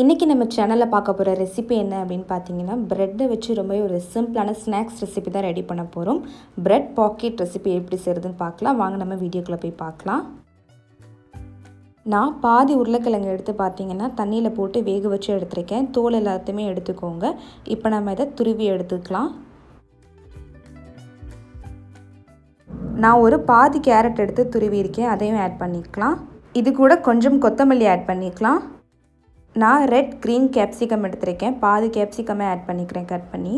இன்றைக்கி நம்ம சேனலில் பார்க்க போகிற ரெசிபி என்ன அப்படின்னு பார்த்தீங்கன்னா, ப்ரெட்டை வச்சு ரொம்பவே ஒரு சிம்பிளான ஸ்நாக்ஸ் ரெசிபி தான் ரெடி பண்ண போகிறோம். ப்ரெட் பாக்கெட் ரெசிபி எப்படி செய்கிறதுன்னு பார்க்கலாம். வாங்க நம்ம வீடியோக்குள்ளே போய் பார்க்கலாம். நான் பாதி உருளைக்கிழங்கு எடுத்து பார்த்தீங்கன்னா தண்ணியில் போட்டு வேக வச்சு எடுத்துருக்கேன். தோல் எல்லாத்தையுமே எடுத்துக்கோங்க. இப்போ நம்ம இதை துருவி எடுத்துக்கலாம். நான் ஒரு பாதி கேரட் எடுத்து துருவி இருக்கேன், அதையும் ஆட் பண்ணிக்கலாம். இது கூட கொஞ்சம் கொத்தமல்லி ஆட் பண்ணிக்கலாம். நான் ரெட் க்ரீன் கேப்சிகம் எடுத்துருக்கேன், பாதி கேப்சிகமே ஆட் பண்ணிக்கிறேன் கட் பண்ணி.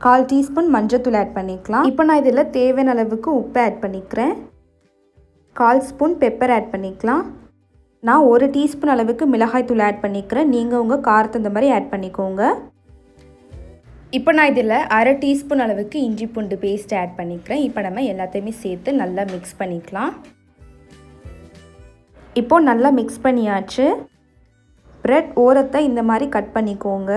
1/4 டீஸ்பூன் மஞ்சத்தூள் ஆட் பண்ணிக்கலாம். இப்போ நான் இதில் தேவையான அளவுக்கு உப்பு ஆட் பண்ணிக்கிறேன். 1/4 ஸ்பூன் பெப்பர் ஆட் பண்ணிக்கலாம். நான் 1 டீஸ்பூன் அளவுக்கு மிளகாய் தூள் ஆட் பண்ணிக்கிறேன். நீங்கள் உங்கள் காரத்தை இந்த மாதிரி ஆட் பண்ணிக்கோங்க. இப்போ நான் இதில் 1/2 டீஸ்பூன் அளவுக்கு இஞ்சி பூண்டு பேஸ்ட் ஆட் பண்ணிக்கிறேன். இப்போ நம்ம எல்லாத்தையுமே சேர்த்து நல்லா மிக்ஸ் பண்ணிக்கலாம். இப்போது நல்லா மிக்ஸ் பண்ணியாச்சு. ப்ரெட் ஓரத்தை இந்த மாதிரி கட் பண்ணிக்கோங்க.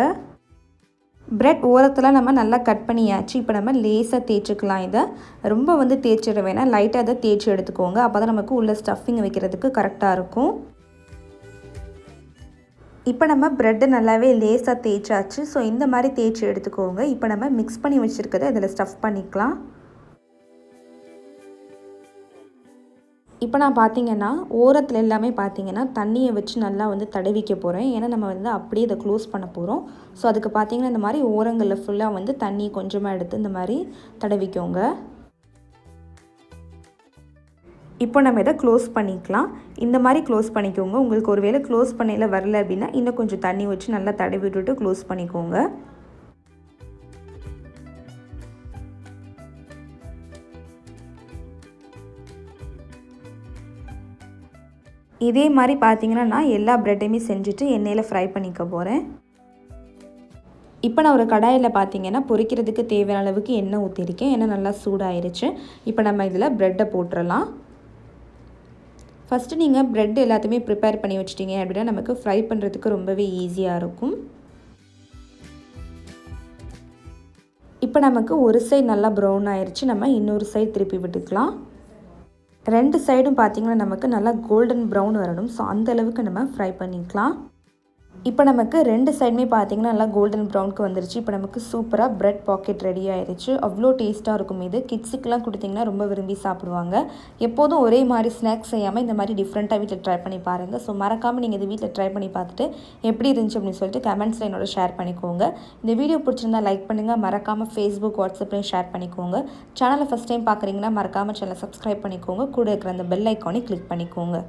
ப்ரெட் ஓரத்தில் நம்ம நல்லா கட் பண்ணியாச்சு. இப்போ நம்ம லேசாக தேய்ச்சிக்கலாம். இதை ரொம்ப தேய்ச்சிட வேணாம், லைட்டாக அதை தேய்ச்சி எடுத்துக்கோங்க. அப்போ தான் நமக்கு உள்ள ஸ்டஃபிங் வைக்கிறதுக்கு கரெக்டாக இருக்கும். இப்போ நம்ம ப்ரெட்டு நல்லாவே லேசாக தேய்ச்சாச்சு. ஸோ இந்த மாதிரி தேய்ச்சி எடுத்துக்கோங்க. இப்போ நம்ம மிக்ஸ் பண்ணி வச்சுருக்கதை இதில் ஸ்டஃப் பண்ணிக்கலாம். இப்போ நான் பார்த்தீங்கன்னா ஓரத்தில் எல்லாமே பார்த்தீங்கன்னா தண்ணியை வச்சு நல்லா தடவிக்க போகிறேன். ஏன்னா நம்ம அப்படியே இதை க்ளோஸ் பண்ண போகிறோம். ஸோ அதுக்கு பார்த்தீங்கன்னா இந்த மாதிரி ஓரங்களில் ஃபுல்லாக தண்ணி கொஞ்சமாக எடுத்து இந்த மாதிரி தடவிக்கோங்க. இப்போ நம்ம இதை க்ளோஸ் பண்ணிக்கலாம். இந்த மாதிரி க்ளோஸ் பண்ணிக்கோங்க. உங்களுக்கு ஒரு வேளை க்ளோஸ் பண்ணையில வரல அப்படின்னா இன்னும் கொஞ்சம் தண்ணி வச்சு நல்லா தடவி விட்டுட்டு க்ளோஸ் பண்ணிக்கோங்க. இதே மாதிரி பார்த்தீங்கன்னா நான் எல்லா ப்ரெட்டையுமே செஞ்சுட்டு எண்ணெயில் ஃப்ரை பண்ணிக்க போகிறேன். இப்போ நான் ஒரு கடாயில் பார்த்தீங்கன்னா பொரிக்கிறதுக்கு தேவையான அளவுக்கு எண்ணெய் ஊற்றிருக்கேன். எண்ணெய் நல்லா சூடாயிருச்சு. இப்போ நம்ம இதில் ப்ரெட்டை போட்டுடலாம். ஃபஸ்ட்டு நீங்கள் ப்ரெட் எல்லாத்தையுமே ப்ரிப்பேர் பண்ணி வச்சிட்டிங்க அப்படின்னா நமக்கு ஃப்ரை பண்ணுறதுக்கு ரொம்பவே ஈஸியாக இருக்கும். இப்போ நமக்கு ஒரு சைடு நல்லா ப்ரௌன் ஆயிடுச்சு. நம்ம இன்னொரு சைடு திருப்பி விட்டுக்கலாம். 2 சைடும் பார்த்திங்கன்னா நமக்கு நல்லா கோல்டன் ப்ரௌன் வரணும். ஸோ அந்த அளவுக்கு நம்ம ஃப்ரை பண்ணிக்கலாம். இப்போ நமக்கு 2 சைடுமே பார்த்திங்கன்னா நல்லா கோல்டன் ப்ரௌனுக்கு வந்துருச்சு. இப்போ நமக்கு சூப்பராக ப்ரெட் பாக்கெட் ரெடி ஆயிடுச்சு. அவ்வளோ டேஸ்ட்டாக இருக்கும். இது கிட்ஸுக்கெலாம் கொடுத்திங்கன்னா ரொம்ப விரும்பி சாப்பிடுவாங்க. எப்போதும் ஒரே மாதிரி ஸ்நாக்ஸ் செய்யாமல் இந்த மாதிரி டிஃப்ரெண்ட்டாக வீட்டில் ட்ரை பண்ணி பாருங்கள். ஸோ மறக்காமல் நீங்கள் இது வீட்டில் ட்ரை பண்ணி பார்த்துட்டு எப்படி இருந்துச்சு அப்படின்னு சொல்லிட்டு கமெண்ட்ஸில் என்னோட ஷேர் பண்ணிக்கோங்க. இந்த வீடியோ பிடிச்சிருந்தா லைக் பண்ணுங்கள். மறக்காமல் ஃபேஸ்புக் வாட்ஸ்அப்லையும் ஷேர் பண்ணிக்கோங்க. சேனலை ஃபஸ்ட் டைம் பார்க்குறீங்கன்னா மறக்காமல் சேனலை சப்ஸ்கிரைப் பண்ணிக்கோங்க. கூட இருக்கிற அந்த பெல் ஐக்கானை கிளிக் பண்ணிக்கோங்க.